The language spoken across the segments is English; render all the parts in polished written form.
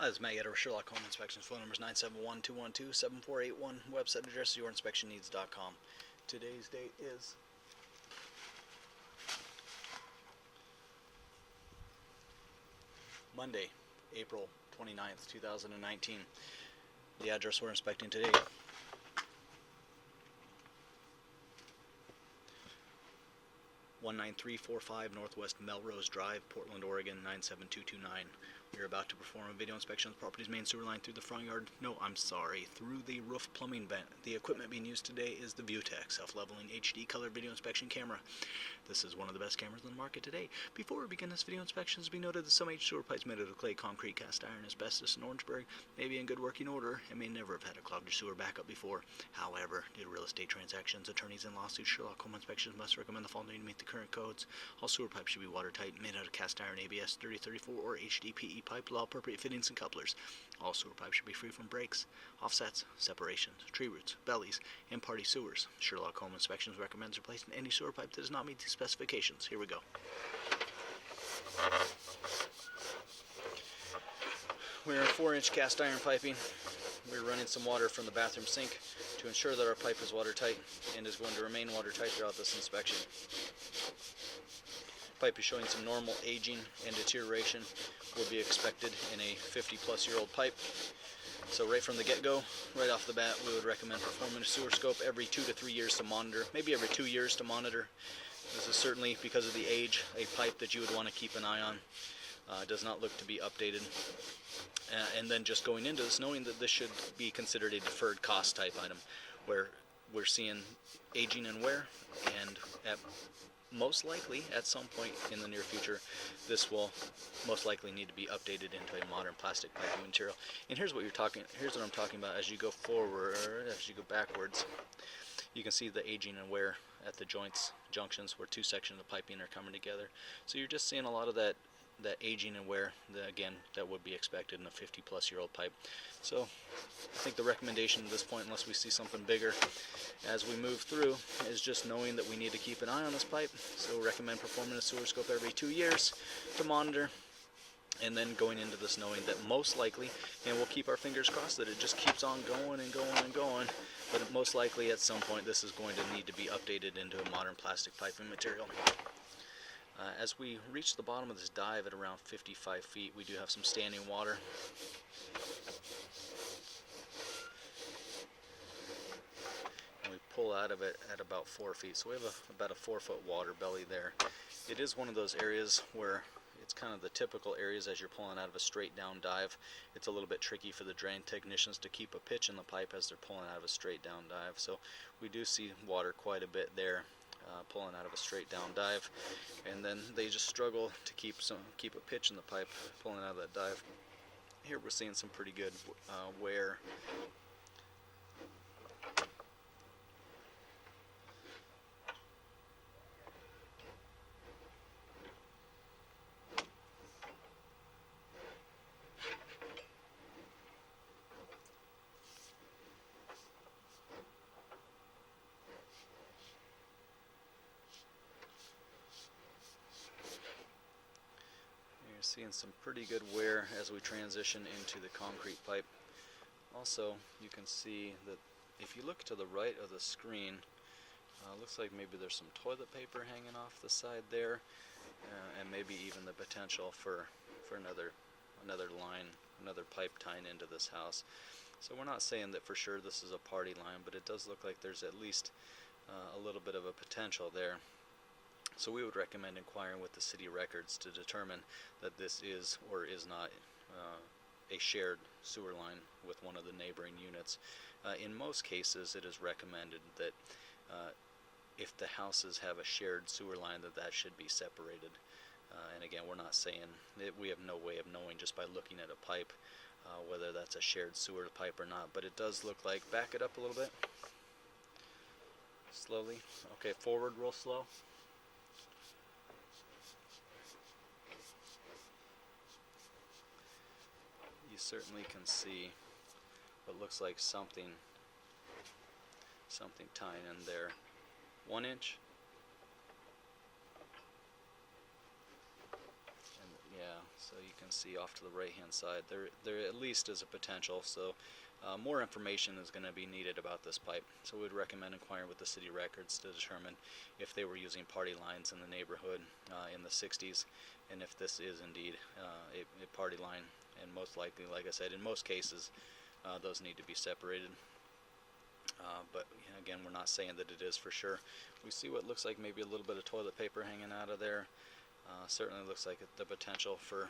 Hi, this is Matt Yetter with Sherlock Home Inspections. Phone number is 971-212-7481. Website address is yourinspectionneeds.com. Today's date is Monday, April 29th, 2019. The address we're inspecting today, 19345 Northwest Melrose Drive, Portland, Oregon 97229. We are about to perform a video inspection of the property's main sewer line through the front yard. No, I'm sorry, through the roof plumbing vent. The equipment being used today is the Vutech self-leveling HD color video inspection camera. This is one of the best cameras on the market today. Before we begin this video inspection, it should be noted that some sewer pipes made out of clay, concrete, cast iron, asbestos, and Orangeburg may be in good working order and may never have had a clogged sewer backup before. However, due to real estate transactions, attorneys, and lawsuits, Sherlock Home Inspections must recommend the following to meet the current codes. All sewer pipes should be watertight, made out of cast iron, ABS 3034 or HDPE pipe with all appropriate fittings and couplers. All sewer pipes should be free from breaks, offsets, separations, tree roots, bellies, and party sewers. Sherlock Home Inspections recommends replacing any sewer pipe that does not meet these specifications. Here we go. We're in 4-inch cast iron piping. We're running some water from the bathroom sink to ensure that our pipe is watertight and is going to remain watertight throughout this inspection. Pipe is showing some normal aging and deterioration would be expected in a 50-plus-year-old pipe. So right from the get-go, right off the bat, we would recommend performing a sewer scope every 2 to 3 years to monitor, maybe every 2 years to monitor. This is certainly, because of the age, a pipe that you would want to keep an eye on. Does not look to be updated. And then just going into this, knowing that this should be considered a deferred cost type item, where we're seeing aging and wear, and most likely at some point in the near future, this will most likely need to be updated into a modern plastic piping material. And here's what I'm talking about. As you go forward, as you go backwards, you can see the aging and wear at the junctions where two sections of piping are coming together. So you're just seeing a lot of that aging and wear, again, that would be expected in a 50-plus-year-old pipe. So I think the recommendation at this point, unless we see something bigger as we move through, is just knowing that we need to keep an eye on this pipe. So recommend performing a sewer scope every 2 years to monitor, and then going into this knowing that most likely, and we'll keep our fingers crossed that it just keeps on going and going and going, but most likely at some point this is going to need to be updated into a modern plastic piping material. As we reach the bottom of this dive at around 55 feet, we do have some standing water. And we pull out of it at about 4 feet, so we have about a 4-foot water belly there. It is one of those areas where it's kind of the typical areas as you're pulling out of a straight down dive. It's a little bit tricky for the drain technicians to keep a pitch in the pipe as they're pulling out of a straight down dive. So we do see water quite a bit there. Pulling out of a straight down dive, and then they just struggle to keep a pitch in the pipe pulling out of that dive. Here we're seeing some pretty good wear. Seeing some pretty good wear as we transition into the concrete pipe. Also, you can see that if you look to the right of the screen, looks like maybe there's some toilet paper hanging off the side there, and maybe even the potential for another line, another pipe tying into this house. So we're not saying that for sure this is a party line, but it does look like there's at least a little bit of a potential there. So we would recommend inquiring with the city records to determine that this is or is not a shared sewer line with one of the neighboring units. In most cases, it is recommended that if the houses have a shared sewer line, that should be separated. And again, we're not saying that we have no way of knowing just by looking at a pipe whether that's a shared sewer pipe or not. But it does look like, back it up a little bit, slowly. Okay, forward real slow. Certainly can see what looks like something tying in there. 1 inch, and yeah, So you can see off to the right hand side there at least is a potential. So more information is going to be needed about this pipe, so we would recommend inquiring with the city records to determine if they were using party lines in the neighborhood in the 60s, and if this is indeed a party line. And most likely, like I said, in most cases those need to be separated, but again, we're not saying that it is for sure. We see what looks like maybe a little bit of toilet paper hanging out of there. Certainly looks like the potential for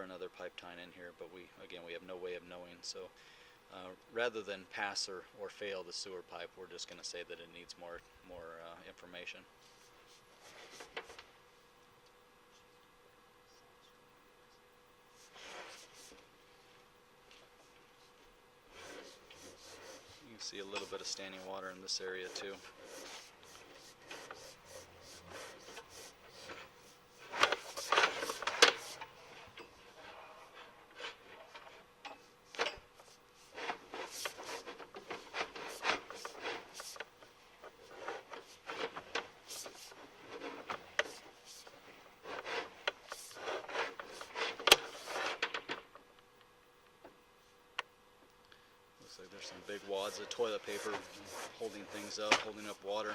another pipe tying in here, but we have no way of knowing. So rather than pass or fail the sewer pipe, we're just going to say that it needs more information. You can see a little bit of standing water in this area too. Looks like there's some big wads of toilet paper holding things up, holding up water.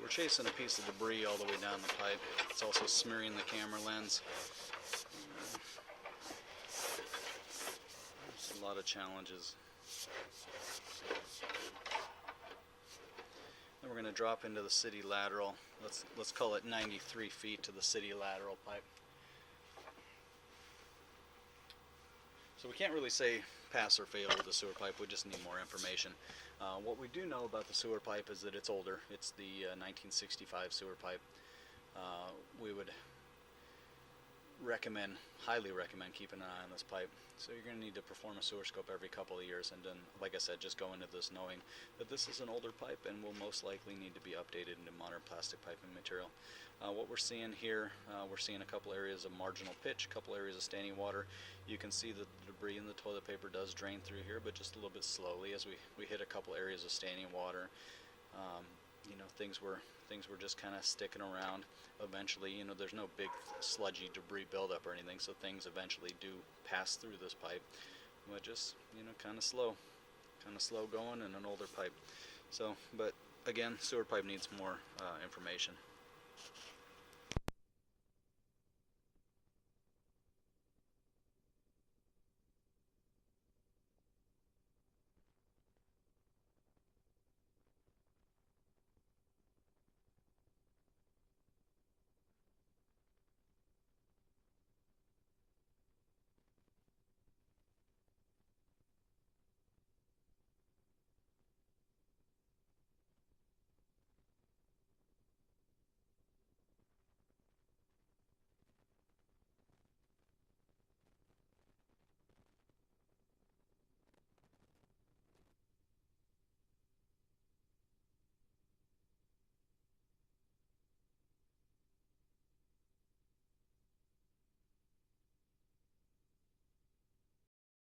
We're chasing a piece of debris all the way down the pipe. It's also smearing the camera lens. There's a lot of challenges. Then we're going to drop into the city lateral. Let's call it 93 feet to the city lateral pipe. So we can't really say pass or fail with the sewer pipe, we just need more information. What we do know about the sewer pipe is that it's older. It's the 1965 sewer pipe. We would highly recommend keeping an eye on this pipe. So you're going to need to perform a sewer scope every couple of years, and then, like I said, just go into this knowing that this is an older pipe and will most likely need to be updated into modern plastic piping material. What we're seeing here, we're seeing a couple areas of marginal pitch, a couple areas of standing water. You can see that the debris in the toilet paper does drain through here, but just a little bit slowly as we hit a couple areas of standing water. Things were just kind of sticking around. Eventually, there's no big sludgy debris buildup or anything, so things eventually do pass through this pipe, but just kind of slow going in an older pipe. So, but again, sewer pipe needs more information.